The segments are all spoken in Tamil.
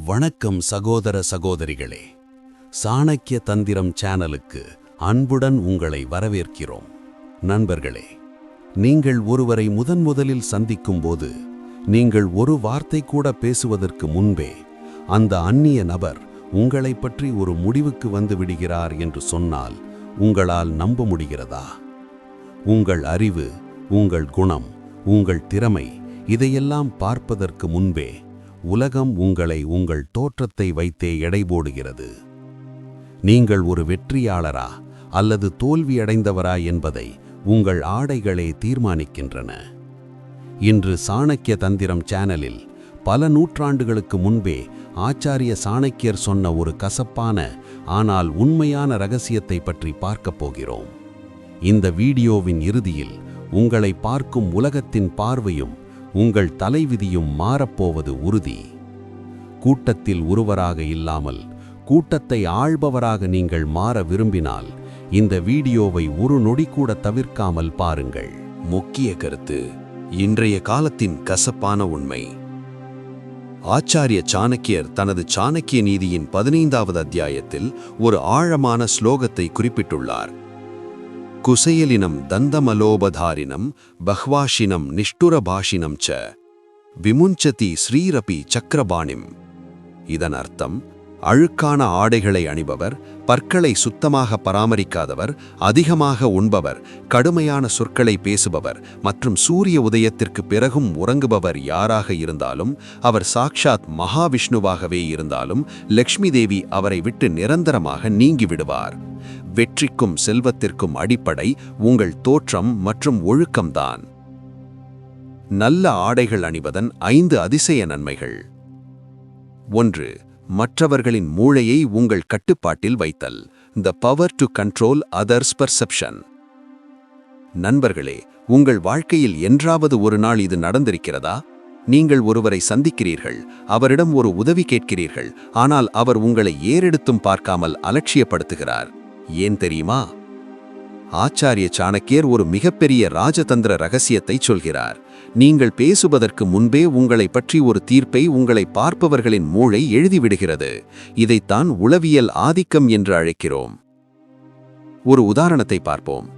வணக்கம் சகோதர சகோதரிகளே. சாணக்கிய தந்திரம் சேனலுக்கு அன்புடன் உங்களை வரவேற்கிறோம். நண்பர்களே, நீங்கள் ஒருவரை முதலில் சந்திக்கும் போது நீங்கள் ஒரு வார்த்தை கூட பேசுவதற்கு முன்பே அந்த அந்நிய நபர் உங்களை பற்றி ஒரு முடிவுக்கு வந்து விடுகிறார் என்று சொன்னால் உங்களால் நம்ப முடிகிறதா? உங்கள் அறிவு, உங்கள் குணம், உங்கள் திறமை இதையெல்லாம் பார்ப்பதற்கு முன்பே உலகம் உங்களை உங்கள் தோற்றத்தை வைத்தே எடை போடுகிறது. நீங்கள் ஒரு வெற்றியாளரா அல்லது தோல்வியடைந்தவரா என்பதை உங்கள் ஆடைகளே தீர்மானிக்கின்றன. இன்று சாணக்கிய தந்திரம் சேனலில் பல நூற்றாண்டுகளுக்கு முன்பே ஆச்சாரிய சாணக்கியர் சொன்ன ஒரு கசப்பான ஆனால் உண்மையான ரகசியத்தை பற்றி பார்க்கப் போகிறோம். இந்த வீடியோவின் இறுதியில் உங்களை பார்க்கும் உலகத்தின் பார்வையும் உங்கள் தலைவிதியும் மாறப்போவது உறுதி. கூட்டத்தில் ஒருவராக இல்லாமல் கூட்டத்தை ஆள்பவராக நீங்கள் மாற விரும்பினால் இந்த வீடியோவை ஒரு நொடி கூட தவிர்க்காமல் பாருங்கள். முக்கிய கருத்து: இன்றைய காலத்தின் கசப்பான உண்மை. ஆச்சாரிய சாணக்கியர் தனது சாணக்கிய நீதியின் 15வது அத்தியாயத்தில் ஒரு ஆழமான ஸ்லோகத்தை குறிப்பிட்டுள்ளார். குசேலினம் தந்தமலோபதாரினம் பஹ்வாஷினம் நிஷ்டுரபாஷினம் ச விமுஞ்சதி ஸ்ரீரபி சக்கரபாணிம். இதன் அர்த்தம், அழுக்கான ஆடைகளை அணிபவர், பற்களை சுத்தமாக பராமரிக்காதவர், அதிகமாக உண்பவர், கடுமையான சொற்களை பேசுபவர் மற்றும் சூரிய உதயத்திற்கு பிறகும் உறங்குபவர் யாராக இருந்தாலும், அவர் சாக்ஷாத் மகாவிஷ்ணுவாகவே இருந்தாலும் லக்ஷ்மி தேவி அவரை விட்டு நிரந்தரமாக நீங்கிவிடுவார். வெற்றிக்கும் செல்வத்திற்கும் அடிப்படை உங்கள் தோற்றம் மற்றும் ஒழுக்கம்தான். நல்ல ஆடைகள் அணிவதன் 5 அதிசய நன்மைகள். 1. மற்றவர்களின் மூளையை உங்கள் கட்டுப்பாட்டில் வைத்தல். The power to control others' perception. நண்பர்களே, உங்கள் வாழ்க்கையில் என்றாவது ஒரு நாள் இது நடந்திருக்கிறதா? நீங்கள் ஒருவரை சந்திக்கிறீர்கள், அவரிடம் ஒரு உதவி கேட்கிறீர்கள், ஆனால் அவர் உங்களை ஏறெடுத்தும் பார்க்காமல் அலட்சியப்படுத்துகிறார். ஏன் தெரியுமா? ஆச்சாரிய சாணக்கியர் ஒரு மிகப்பெரிய ராஜதந்திர ரகசியத்தை சொல்கிறார். நீங்கள் பேசுவதற்கு முன்பே உங்களை பற்றி ஒரு தீர்ப்பை உங்களை பார்ப்பவர்களின் மூளை எழுதிவிடுகிறது. இதைத்தான் உளவியல் ஆதிக்கம் என்று அழைக்கிறோம். ஒரு உதாரணத்தை பார்ப்போம்.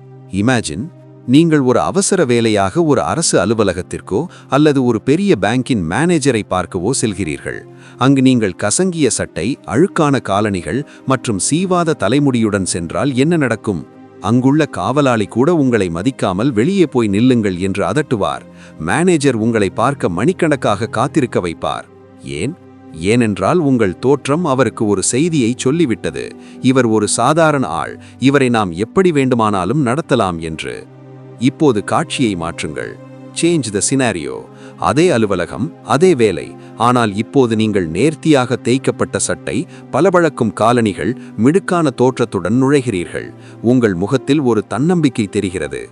இமேஜின், நீங்கள் ஒரு அவசர வேலையாக ஒரு அரசு அலுவலகத்திற்கோ அல்லது ஒரு பெரிய பேங்கின் மேனேஜரை பார்க்கவோ செல்கிறீர்கள். அங்கு நீங்கள் கசங்கிய சட்டை, அழுக்கான காலணிகள் மற்றும் சீவாத தலைமுடியுடன் சென்றால் என்ன நடக்கும்? அங்குள்ள காவலாளி கூட உங்களை மதிக்காமல் வெளியே போய் நில்லுங்கள் என்று அதட்டுவார். மேனேஜர் உங்களை பார்க்க மணிக்கணக்காக காத்திருக்க வைப்பார். ஏனென்றால் உங்கள் தோற்றம் அவருக்கு ஒரு செய்தியை சொல்லிவிட்டது. இவர் ஒரு சாதாரண ஆள், இவரை நாம் எப்படி வேண்டுமானாலும் நடத்தலாம் என்று. இப்போது காட்சியை மாற்றுங்கள். Change the scenario. அதே அலுவலகம், அதே வேலை, ஆனால் இப்போது நீங்கள் நேர்த்தியாக தேய்க்கப்பட்ட சட்டை, பளபளக்கும் காலணிகள், மிடுக்கான தோற்றத்துடன் நுழைகிறீர்கள். உங்கள் முகத்தில் ஒரு தன்னம்பிக்கை தெரிகிறது.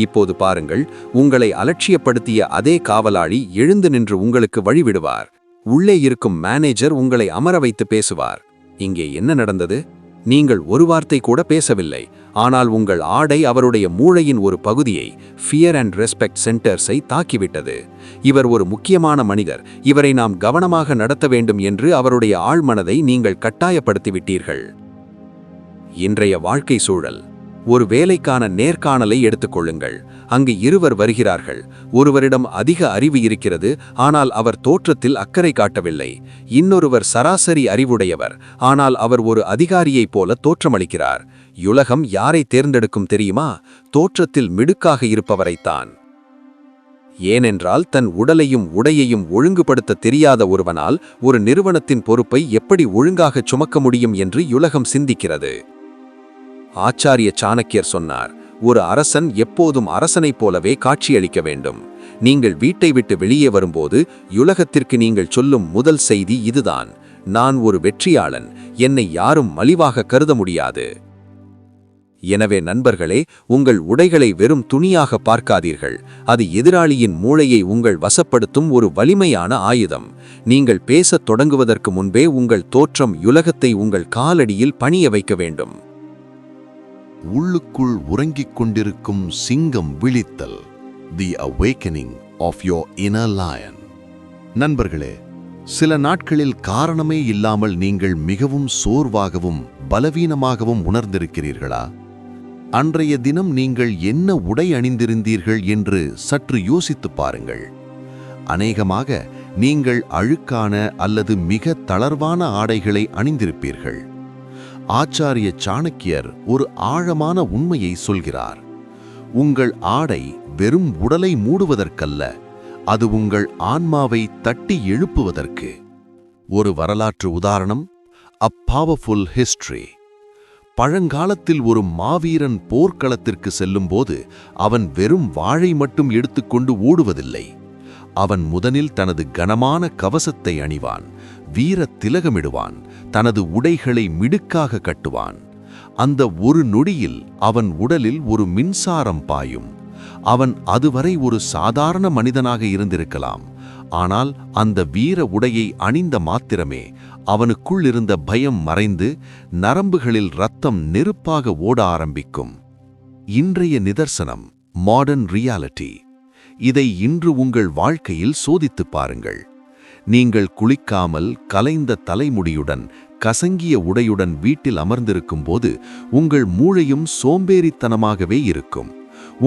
இப்போது பாருங்கள், உங்களை அலட்சியப்படுத்திய அதே காவலாளி எழுந்து நின்று உங்களுக்கு வழிவிடுவார். உள்ளே இருக்கும் மேனேஜர் உங்களை அமர வைத்து பேசுவார். இங்கே என்ன நடந்தது? நீங்கள் ஒரு வார்த்தை கூட பேசவில்லை, ஆனால் உங்கள் ஆடை அவருடைய மூளையின் ஒரு பகுதியை, ஃபியர் அண்ட் ரெஸ்பெக்ட் சென்டர்ஸை தாக்கிவிட்டது. இவர் ஒரு முக்கியமான மனிதர், இவரை நாம் கவனமாக நடத்த வேண்டும் என்று அவருடைய ஆழ்மனதை நீங்கள் கட்டாயப்படுத்திவிட்டீர்கள். இன்றைய வாழ்க்கை சூழல். ஒரு வேலைக்கான நேர்காணலை எடுத்துக்கொள்ளுங்கள். அங்கு இருவர் வருகிறார்கள். ஒருவரிடம் அதிக அறிவு இருக்கிறது, ஆனால் அவர் தோற்றத்தில் அக்கறை காட்டவில்லை. இன்னொருவர் சராசரி அறிவுடையவர், ஆனால் அவர் ஒரு அதிகாரியைப் போல தோற்றமளிக்கிறார். உலகம் யாரை தேர்ந்தெடுக்கும் தெரியுமா? தோற்றத்தில் மிடுக்காக இருப்பவரைத்தான். ஏனென்றால் தன் உடலையும் உடையையும் ஒழுங்குபடுத்த தெரியாத ஒருவனால் ஒரு நிறுவனத்தின் பொறுப்பை எப்படி ஒழுங்காக சுமக்க முடியும் என்று உலகம் சிந்திக்கிறது. ஆச்சாரிய சாணக்கியர் சொன்னார், ஒரு அரசன் எப்போதும் அரசனைப் போலவே காட்சியளிக்க வேண்டும். நீங்கள் வீட்டை விட்டு வெளியே வரும்போது உலகத்திற்கு நீங்கள் சொல்லும் முதல் செய்தி இதுதான்: நான் ஒரு வெற்றியாளன், என்னை யாரும் மலிவாக கருத முடியாது. எனவே நண்பர்களே, உங்கள் உடைகளை வெறும் துணியாக பார்க்காதீர்கள். அது எதிராளியின் மூளையை உங்கள் வசப்படுத்தும் ஒரு வலிமையான ஆயுதம். நீங்கள் பேசத் தொடங்குவதற்கு முன்பே உங்கள் தோற்றம் உலகத்தை உங்கள் காலடியில் பணிய வைக்க வேண்டும். உள்ளுக்குள் உறங்கிக் கொண்டிருக்கும் சிங்கம் விழித்தல். The awakening of your inner lion. நண்பர்களே, சில நாட்களில் காரணமே இல்லாமல் நீங்கள் மிகவும் சோர்வாகவும் பலவீனமாகவும் உணர்ந்திருக்கிறீர்களா? அன்றைய தினம் நீங்கள் என்ன உடை அணிந்திருந்தீர்கள் என்று சற்று யோசித்துப் பாருங்கள். அநேகமாக நீங்கள் அழுக்கான அல்லது மிக தளர்வான ஆடைகளை அணிந்திருப்பீர்கள். ஆச்சாரிய சாணக்கியர் ஒரு ஆழமான உண்மையை சொல்கிறார். உங்கள் ஆடை வெறும் உடலை மூடுவதற்கல்ல, அது உங்கள் ஆன்மாவை தட்டி எழுப்புவதற்கு. ஒரு வரலாற்று உதாரணம், A Powerful History. பழங்காலத்தில் ஒரு மாவீரன் போர்க்களத்திற்கு செல்லும்போது அவன் வெறும் வாளை மட்டும் எடுத்துக்கொண்டு ஓடுவதில்லை. அவன் முதலில் தனது கனமான கவசத்தை அணிவான், வீர திலகமிடுவான், தனது உடைகளை மிடுக்காக கட்டுவான். அந்த ஒரு நொடியில் அவன் உடலில் ஒரு மின்சாரம் பாயும். அவன் அதுவரை ஒரு சாதாரண மனிதனாக இருந்திருக்கலாம். ஆனால் அந்த வீர உடையை அணிந்த மாத்திரமே அவனுக்குள் இருந்த பயம் மறைந்து நரம்புகளில் இரத்தம் நெருப்பாக ஓட ஆரம்பிக்கும். இன்றைய நிதர்சனம், மாடர்ன் ரியாலிட்டி. இதை இன்று உங்கள் வாழ்க்கையில் சோதித்துப் பாருங்கள். நீங்கள் குளிக்காமல் கலைந்த தலைமுடியுடன் கசங்கிய உடையுடன் வீட்டில் அமர்ந்திருக்கும் போது உங்கள் மூளையும் சோம்பேறித்தனமாகவே இருக்கும்.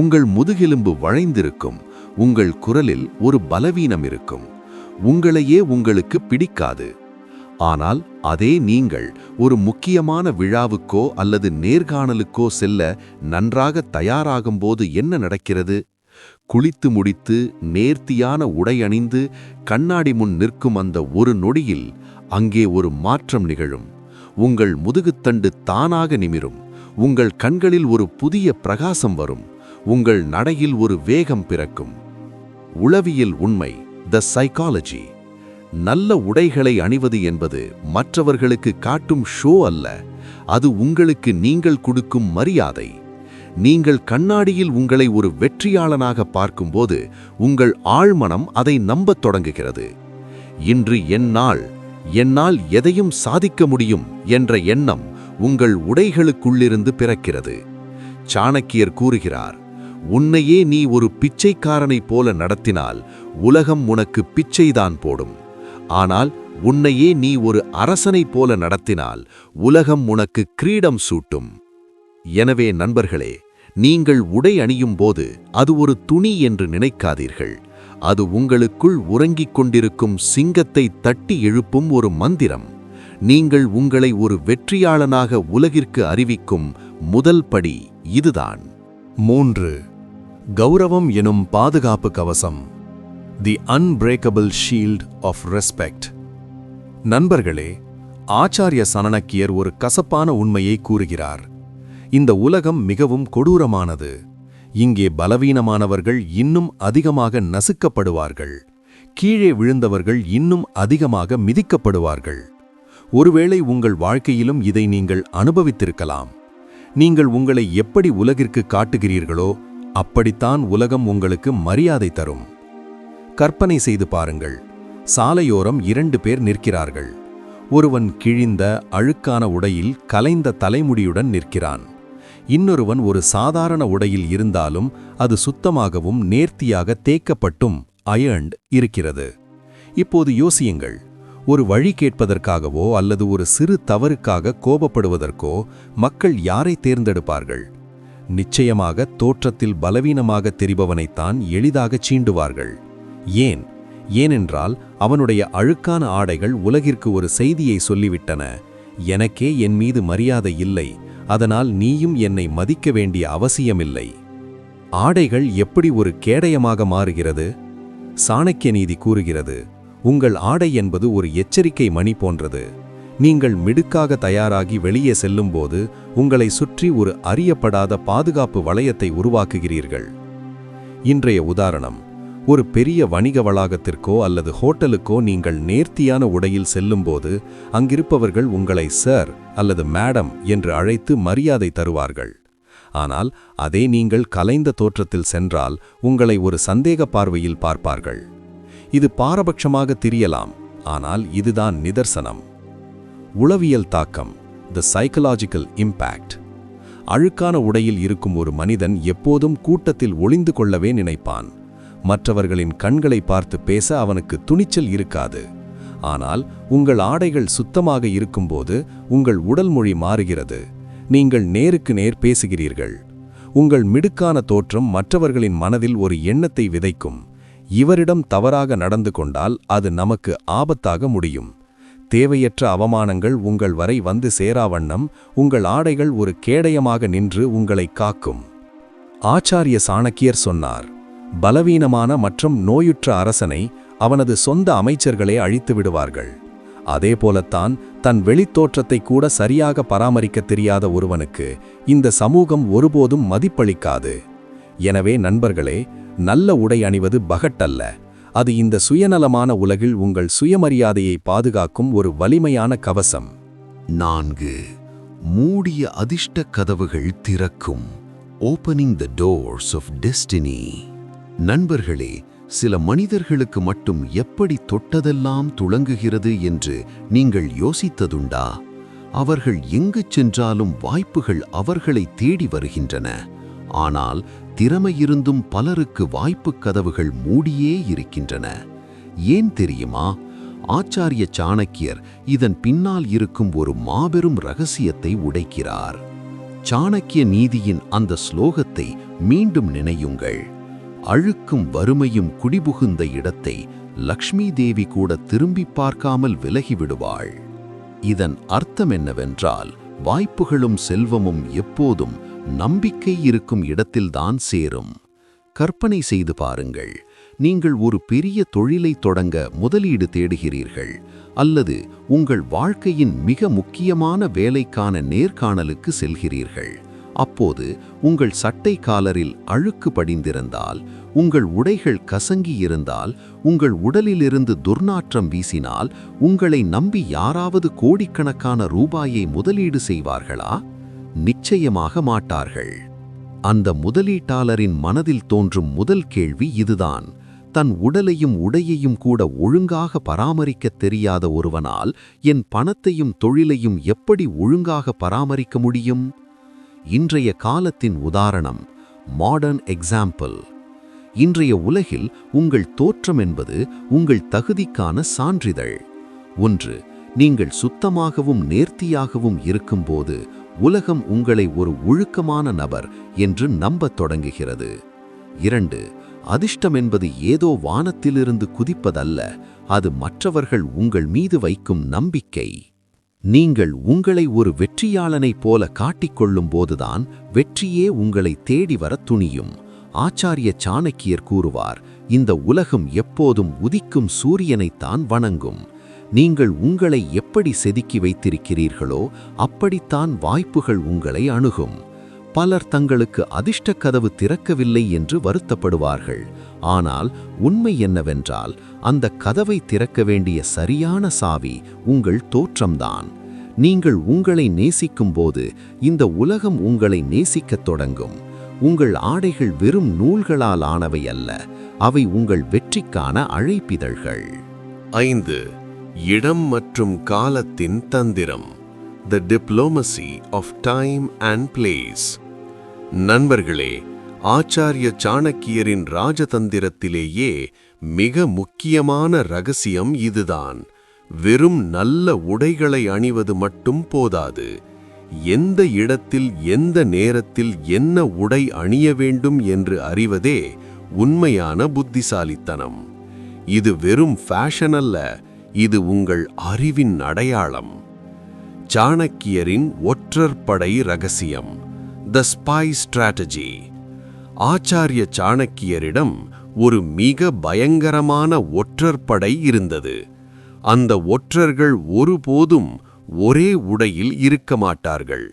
உங்கள் முதுகெலும்பு வளைந்திருக்கும். உங்கள் குரலில் ஒரு பலவீனம் இருக்கும். உங்களையே உங்களுக்கு பிடிக்காது. ஆனால் அதே நீங்கள் ஒரு முக்கியமான விழாவுக்கோ அல்லது நேர்காணலுக்கோ செல்ல நன்றாக தயாராகும்போது என்ன நடக்கிறது? குளித்து முடித்து நேர்த்தியான உடை அணிந்து கண்ணாடி முன் நிற்கும் அந்த ஒரு நொடியில் அங்கே ஒரு மாற்றம் நிகழும். உங்கள் முதுகுத்தண்டு தானாக நிமிரும். உங்கள் கண்களில் ஒரு புதிய பிரகாசம் வரும். உங்கள் நடையில் ஒரு வேகம் பிறக்கும். உளவியல் உண்மை, த சைக்காலஜி. நல்ல உடைகளை அணிவது என்பது மற்றவர்களுக்கு காட்டும் ஷோ அல்ல, அது உங்களுக்கு நீங்கள் கொடுக்கும் மரியாதை. நீங்கள் கண்ணாடியில் உங்களை ஒரு வெற்றியாளனாக பார்க்கும்போது உங்கள் ஆழ்மனம் அதை நம்பத் தொடங்குகிறது. இன்று என்னால் எதையும் சாதிக்க முடியும் என்ற எண்ணம் உங்கள் உடைகளுக்குள்ளிருந்து பிறக்கிறது. சாணக்கியர் கூறுகிறார், உன்னையே நீ ஒரு பிச்சைக்காரனைப் போல நடத்தினால் உலகம் உனக்கு பிச்சைதான் போடும். ஆனால் உன்னையே நீ ஒரு அரசனைப் போல நடத்தினால் உலகம் உனக்கு கிரீடம் சூட்டும். எனவே நண்பர்களே, நீங்கள் உடை அணியும் போது அது ஒரு துணி என்று நினைக்காதீர்கள். அது உங்களுக்குள் உறங்கிக் கொண்டிருக்கும் சிங்கத்தை தட்டி எழுப்பும் ஒரு மந்திரம். நீங்கள் உங்களை ஒரு வெற்றியாளனாக உலகிற்கு அறிவிக்கும் முதல் படி இதுதான். 3. கௌரவம் எனும் பாதுகாப்பு கவசம். தி அன்பிரேக்கபிள் ஷீல்ட் ஆஃப் ரெஸ்பெக்ட். நண்பர்களே, ஆச்சாரிய சாணக்கியர் ஒரு கசப்பான உண்மையை கூறுகிறார். இந்த உலகம் மிகவும் கொடூரமானது. இங்கே பலவீனமானவர்கள் இன்னும் அதிகமாக நசுக்கப்படுவார்கள். கீழே விழுந்தவர்கள் இன்னும் அதிகமாக மிதிக்கப்படுவார்கள். ஒருவேளை உங்கள் வாழ்க்கையிலும் இதை நீங்கள் அனுபவித்திருக்கலாம். நீங்கள் உங்களை எப்படி உலகிற்கு காட்டுகிறீர்களோ அப்படித்தான் உலகம் உங்களுக்கு மரியாதை தரும். கற்பனை செய்து பாருங்கள். சாலையோரம் 2 பேர் நிற்கிறார்கள். ஒருவன் கிழிந்த அழுக்கான உடையில் கலைந்த தலைமுடியுடன் நிற்கிறான். இன்னொருவன் ஒரு சாதாரண உடையில் இருந்தாலும் அது சுத்தமாகவும் நேர்த்தியாக தேய்க்கப்பட்டும் அயர்ன்ட் இருக்கிறது. இப்போது யோசியுங்கள், ஒரு வழி கேட்பதற்காகவோ அல்லது ஒரு சிறு தவறுக்காக கோபப்படுவதற்கோ மக்கள் யாரை தேர்ந்தெடுப்பார்கள்? நிச்சயமாக தோற்றத்தில் பலவீனமாக தெரிபவனைத்தான் எளிதாகச் சீண்டுவார்கள். ஏனென்றால் அவனுடைய அழுக்கான ஆடைகள் உலகிற்கு ஒரு செய்தியை சொல்லிவிட்டன. எனக்கே என் மீது மரியாதை இல்லை, அதனால் நீயும் என்னை மதிக்க வேண்டிய அவசியமில்லை. ஆடைகள் எப்படி ஒரு கேடயமாக மாறுகிறது? சாணக்கிய நீதி கூறுகிறது, உங்கள் ஆடை என்பது ஒரு எச்சரிக்கை மணி போன்றது. நீங்கள் மிடுக்காக தயாராகி வெளியே செல்லும்போது உங்களை சுற்றி ஒரு அறியப்படாத பாதுகாப்பு வளையத்தை உருவாக்குகிறீர்கள். இன்றைய உதாரணம், ஒரு பெரிய வணிக வளாகத்திற்கோ அல்லது ஹோட்டலுக்கோ நீங்கள் நேர்த்தியான உடையில் செல்லும்போது அங்கிருப்பவர்கள் உங்களை சார் அல்லது மேடம் என்று அழைத்து மரியாதை தருவார்கள். ஆனால் அதே நீங்கள் கலைந்த தோற்றத்தில் சென்றால் உங்களை ஒரு சந்தேக பார்வையில் பார்ப்பார்கள். இது பாரபட்சமாக தெரியலாம், ஆனால் இதுதான் நிதர்சனம். உளவியல் தாக்கம், தி சைக்கலாஜிக்கல் இம்பேக்ட். அழுக்கான உடையில் இருக்கும் ஒரு மனிதன் எப்போதும் கூட்டத்தில் ஒளிந்து கொள்ளவே நினைப்பான். மற்றவர்களின் கண்களை பார்த்து பேச அவனுக்கு துணிச்சல் இருக்காது. ஆனால் உங்கள் ஆடைகள் சுத்தமாக இருக்கும்போது உங்கள் உடல் மொழி மாறுகிறது. நீங்கள் நேருக்கு நேர் பேசுகிறீர்கள். உங்கள் மிடுக்கான தோற்றம் மற்றவர்களின் மனதில் ஒரு எண்ணத்தை விதைக்கும். இவரிடம் தவறாக நடந்து கொண்டால் அது நமக்கு ஆபத்தாக முடியும். தேவையற்ற அவமானங்கள் உங்கள் வரை வந்து சேராவண்ணம் உங்கள் ஆடைகள் ஒரு கேடயமாக நின்று உங்களை காக்கும். ஆச்சாரிய சாணக்கியர் சொன்னார், பலவீனமான மற்றும் நோயுற்ற அரசனை அவனது சொந்த அமைச்சர்களே அழித்து விடுவார்கள். அதேபோலத்தான் தன் வெளித்தோற்றத்தை கூட சரியாக பராமரிக்க தெரியாத ஒருவனுக்கு இந்த சமூகம் ஒருபோதும் மதிப்பளிக்காது. எனவே நண்பர்களே, நல்ல உடை அணிவது பகட்டல்ல. அது இந்த சுயநலமான உலகில் உங்கள் சுயமரியாதையை பாதுகாக்கும் ஒரு வலிமையான கவசம். 4. மூடிய அதிர்ஷ்ட கதவுகள் திறக்கும். Opening the doors of destiny. நண்பர்களே, சில மனிதர்களுக்கு மட்டும் எப்படி தொட்டதெல்லாம் துளங்குகிறது என்று நீங்கள் யோசித்ததுண்டா? அவர்கள் எங்கு சென்றாலும் வாய்ப்புகள் அவர்களை தேடி வருகின்றன. ஆனால் திறமையிருந்தும் பலருக்கு வாய்ப்புக் கதவுகள் மூடியே இருக்கின்றன. ஏன் தெரியுமா? ஆச்சாரிய சாணக்கியர் இதன் பின்னால் இருக்கும் ஒரு மாபெரும் ரகசியத்தை உடைக்கிறார். சாணக்கிய நீதியின் அந்த ஸ்லோகத்தை மீண்டும் நினையுங்கள். அழுக்கும் வறுமையும் குடிபுகுந்த இடத்தை லக்ஷ்மி தேவி கூட திரும்பி பார்க்காமல் விலகிவிடுவாள். இதன் அர்த்தம் என்னவென்றால், வாய்ப்புகளும் செல்வமும் எப்போதும் நம்பிக்கை இருக்கும் இடத்தில்தான் சேரும். கற்பனை செய்து பாருங்கள். நீங்கள் ஒரு பெரிய தொழிலை தொடங்க முதலீடு தேடுகிறீர்கள், அல்லது உங்கள் வாழ்க்கையின் மிக முக்கியமான வேலைக்கான நேர்காணலுக்கு செல்கிறீர்கள். அப்போது உங்கள் சட்டை காலரில் அழுக்கு படிந்திருந்தால், உங்கள் உடைகள் கசங்கி இருந்தால், உங்கள் உடலிலிருந்து துர்நாற்றம் வீசினால், உங்களை நம்பி யாராவது கோடிக்கணக்கான ரூபாயை முதலீடு செய்வார்களா? நிச்சயமாக மாட்டார்கள். அந்த முதலீட்டாளரின் மனதில் தோன்றும் முதல் கேள்வி இதுதான்: தன் உடலையும் உடையையும் கூட ஒழுங்காக பராமரிக்கத் தெரியாத ஒருவனால் என் பணத்தையும் தொழிலையும் எப்படி ஒழுங்காக பராமரிக்க முடியும்? இன்றைய காலத்தின் உதாரணம், மாடர்ன் எக்ஸாம்பிள். இன்றைய உலகில் உங்கள் தோற்றம் என்பது உங்கள் தகுதிக்கான சான்றிதழ். 1. நீங்கள் சுத்தமாகவும் நேர்த்தியாகவும் இருக்கும்போது உலகம் உங்களை ஒரு ஒழுக்கமான நபர் என்று நம்பத் தொடங்குகிறது. 2. அதிர்ஷ்டம் என்பது ஏதோ வானத்திலிருந்து குதிப்பதல்ல, அது மற்றவர்கள் உங்கள் மீது வைக்கும் நம்பிக்கை. நீங்கள் உங்களை ஒரு வெற்றியாளனைப் போல காட்டிக்கொள்ளும் போதுதான் வெற்றியே உங்களை தேடி வர துணியும். ஆச்சாரிய சாணக்கியர் கூறுவார், இந்த உலகம் எப்போதும் உதிக்கும் சூரியனைத்தான் வணங்கும். நீங்கள் உங்களை எப்படி செதுக்கி வைத்திருக்கிறீர்களோ அப்படித்தான் வாய்ப்புகள் உங்களை அணுகும். பலர் தங்களுக்கு அதிர்ஷ்டக் கதவு திறக்கவில்லை என்று வருத்தப்படுவார்கள். ஆனால் உண்மை என்னவென்றால், அந்த கதவை திறக்க வேண்டிய சரியான சாவி உங்கள் தோற்றம்தான். நீங்கள் உங்களை நேசிக்கும்போது இந்த உலகம் உங்களை நேசிக்கத் தொடங்கும். உங்கள் ஆடைகள் வெறும் நூல்களால் ஆனவை அல்ல, அவை உங்கள் வெற்றிக்கான அழைப்பிதழ்கள். 5. இடம் மற்றும் காலத்தின் தந்திரம். The diplomacy of time and place. நண்பர்களே, ஆச்சாரிய சாணக்கியரின் ராஜதந்திரத்திலேயே மிக முக்கியமான ரகசியம் இதுதான். வெறும் நல்ல உடைகளை அணிவது மட்டும் போதாது. எந்த இடத்தில் எந்த நேரத்தில் என்ன உடை அணிய வேண்டும் என்று அறிவதே உண்மையான புத்திசாலித்தனம். இது வெறும் ஃபேஷன் அல்ல, இது உங்கள் அறிவின் அடையாளம். சாணக்கியரின் ஒற்றற்படை ரகசியம், த ஸ்பை ஸ்ட்ராட்டஜி. ஆச்சாரிய சாணக்கியரிடம் ஒரு மிக பயங்கரமான ஒற்றற்படை இருந்தது. அந்த ஒற்றர்கள் ஒருபோதும் ஒரே உடையில் இருக்க மாட்டார்கள்.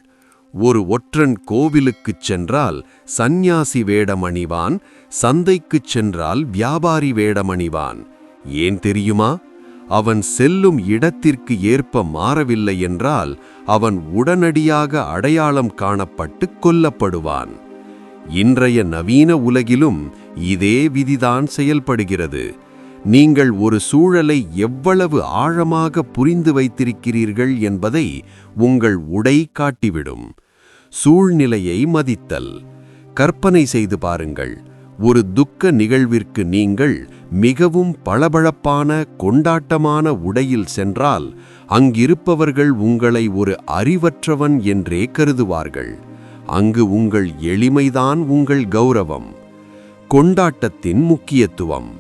ஒரு ஒற்றன் கோவிலுக்குச் சென்றால் சந்நியாசி வேடமணிவான், சந்தைக்குச் சென்றால் வியாபாரி வேடமணிவான். ஏன் தெரியுமா? அவன் செல்லும் இடத்திற்கு ஏற்ப மாறவில்லை என்றால் அவன் உடனடியாக அடையாளம் காணப்பட்டு கொல்லப்படுவான். இன்றைய நவீன உலகிலும் இதே விதிதான் செயல்படுகிறது. நீங்கள் ஒரு சூழலை எவ்வளவு ஆழமாக புரிந்து வைத்திருக்கிறீர்கள் என்பதை உங்கள் உடை காட்டிவிடும். சூழ்நிலையை மதித்தல். கற்பனை செய்து பாருங்கள், ஒரு துக்க நிகழ்விற்கு நீங்கள் மிகவும் பளபளப்பான கொண்டாட்டமான உடையில் சென்றால் அங்கிருப்பவர்கள் உங்களை ஒரு அறிவற்றவன் என்றே கருதுவார்கள். அங்கு உங்கள் எளிமைதான் உங்கள் கௌரவம். கொண்டாட்டத்தின் முக்கியத்துவம்.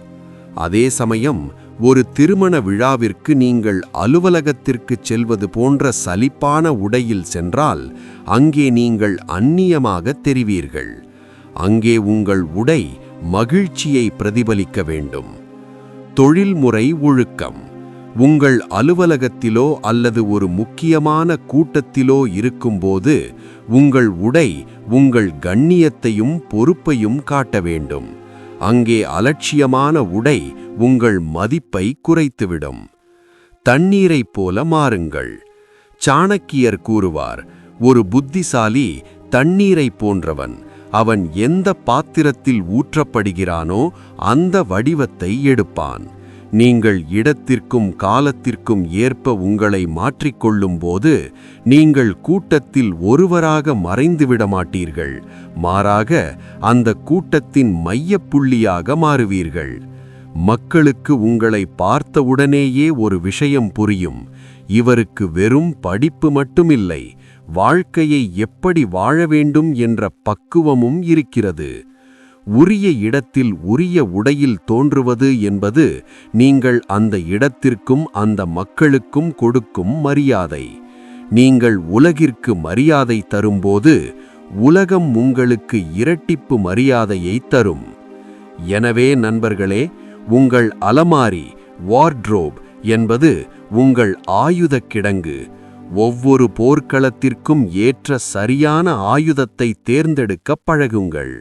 அதே சமயம் ஒரு திருமண விழாவிற்கு நீங்கள் அலுவலகத்திற்குச் செல்வது போன்ற சலிப்பான உடையில் சென்றால் அங்கே நீங்கள் அந்நியமாக தெரிவீர்கள். அங்கே உங்கள் உடை மகிழ்ச்சியை பிரதிபலிக்க வேண்டும். தொழில்முறை ஒழுக்கம். உங்கள் அலுவலகத்திலோ அல்லது ஒரு முக்கியமான கூட்டத்திலோ இருக்கும்போது உங்கள் உடை உங்கள் கண்ணியத்தையும் பொறுப்பையும் காட்ட வேண்டும். அங்கே அலட்சியமான உடை உங்கள் மதிப்பை குறைத்துவிடும். தண்ணீரைப் போல மாறுங்கள். சாணக்கியர் கூறுவார், ஒரு புத்திசாலி தண்ணீரைப் போன்றவன். அவன் எந்த பாத்திரத்தில் ஊற்றப்படுகிறானோ அந்த வடிவத்தை எடுப்பான். நீங்கள் இடத்திற்கும் காலத்திற்கும் ஏற்ப உங்களை மாற்றிக்கொள்ளும்போது நீங்கள் கூட்டத்தில் ஒருவராக மறைந்துவிட மாட்டீர்கள். மாறாக அந்த கூட்டத்தின் மையப்புள்ளியாக மாறுவீர்கள். மக்களுக்கு உங்களை பார்த்தவுடனேயே ஒரு விஷயம் புரியும். இவருக்கு வெறும் படிப்பு மட்டுமில்லை, வாழ்க்கையை எப்படி வாழ வேண்டும் என்ற பக்குவமும் இருக்கிறது. உரிய இடத்தில் உரிய உடையில் தோன்றுவது என்பது நீங்கள் அந்த இடத்திற்கும் அந்த மக்களுக்கும் கொடுக்கும் மரியாதை. நீங்கள் உலகிற்கு மரியாதை தரும்போது உலகம் உங்களுக்கு இரட்டிப்பு மரியாதையை தரும். எனவே நண்பர்களே, உங்கள் அலமாரி வார்ட்ரோப் என்பது உங்கள் ஆயுதக் கிடங்கு. ஒவ்வொரு போர்க்களத்திற்கும் ஏற்ற சரியான ஆயுதத்தை தேர்ந்தெடுக்க பழகுங்கள்.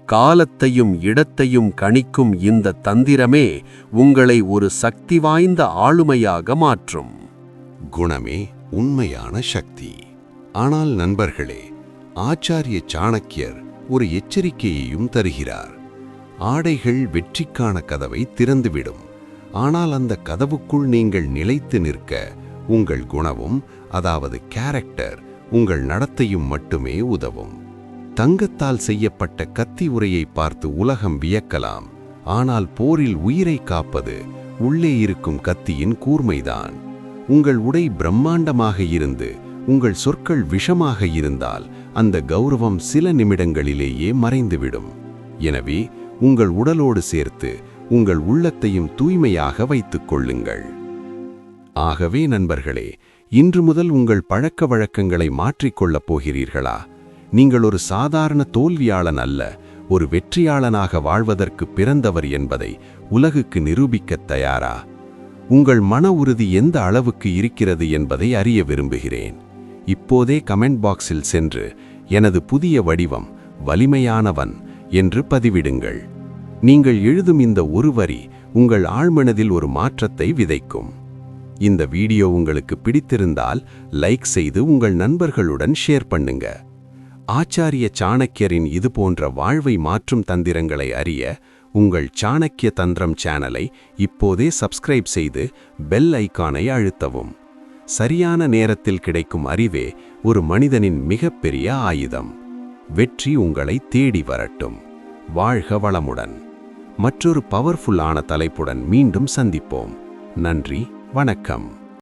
காலத்தையும் இடத்தையும் கணிக்கும் இந்த தந்திரமே உங்களை ஒரு சக்தி வாய்ந்த ஆளுமையாக மாற்றும். குணமே உண்மையான சக்தி. ஆனால் நண்பர்களே, ஆச்சாரிய சாணக்கியர் ஒரு எச்சரிக்கையையும் தருகிறார். ஆடைகள் வெற்றிக்கான கதவை திறந்துவிடும். ஆனால் அந்த கதவுக்குள் நீங்கள் நிலைத்து நிற்க உங்கள் குணமும், அதாவது கேரக்டர், உங்கள் நடத்தையும் மட்டுமே உதவும். தங்கத்தால் செய்யப்பட்ட கத்தி உரையை பார்த்து உலகம் வியக்கலாம். ஆனால் போரில் உயிரை காப்பது உள்ளே இருக்கும் கத்தியின் கூர்மைதான். உங்கள் உடை பிரம்மாண்டமாக இருந்து உங்கள் சொற்கள் விஷமாக இருந்தால் அந்த கௌரவம் சில நிமிடங்களிலேயே மறைந்துவிடும். எனவே உங்கள் உடலோடு சேர்த்து உங்கள் உள்ளத்தையும் தூய்மையாக வைத்துக் கொள்ளுங்கள். ஆகவே நண்பர்களே, இன்று முதல் உங்கள் பழக்க வழக்கங்களை மாற்றிக்கொள்ளப் போகிறீர்களா? நீங்கள் ஒரு சாதாரண தோல்வியாளன் அல்ல, ஒரு வெற்றியாளனாக வாழ்வதற்கு பிறந்தவர் என்பதை உலகுக்கு நிரூபிக்கத் தயாரா? உங்கள் மன உறுதி எந்த அளவுக்கு இருக்கிறது என்பதை அறிய விரும்புகிறேன். இப்போதே கமெண்ட் பாக்ஸில் சென்று எனது புதிய வடிவம் வலிமையானவன் என்று பதிவிடுங்கள். நீங்கள் எழுதும் இந்த ஒரு வரி உங்கள் ஆழ்மனதில் ஒரு மாற்றத்தை விதைக்கும். இந்த வீடியோ உங்களுக்கு பிடித்திருந்தால் லைக் செய்து உங்கள் நண்பர்களுடன் ஷேர் பண்ணுங்க. ஆச்சாரிய சாணக்கியரின் இது போன்ற வாழ்வை மாற்றும் தந்திரங்களை அறிய உங்கள் சாணக்கிய தந்திரம் சேனலை இப்போதே சப்ஸ்கிரைப் செய்து பெல் ஐகானை அழுத்தவும். சரியான நேரத்தில் கிடைக்கும் அறிவே ஒரு மனிதனின் மிகப்பெரிய ஆயுதம். வெற்றி உங்களை தேடி வரட்டும். வாழ்க வளமுடன். மற்றொரு பவர்ஃபுல்லான தலைப்புடன் மீண்டும் சந்திப்போம். நன்றி, வணக்கம்.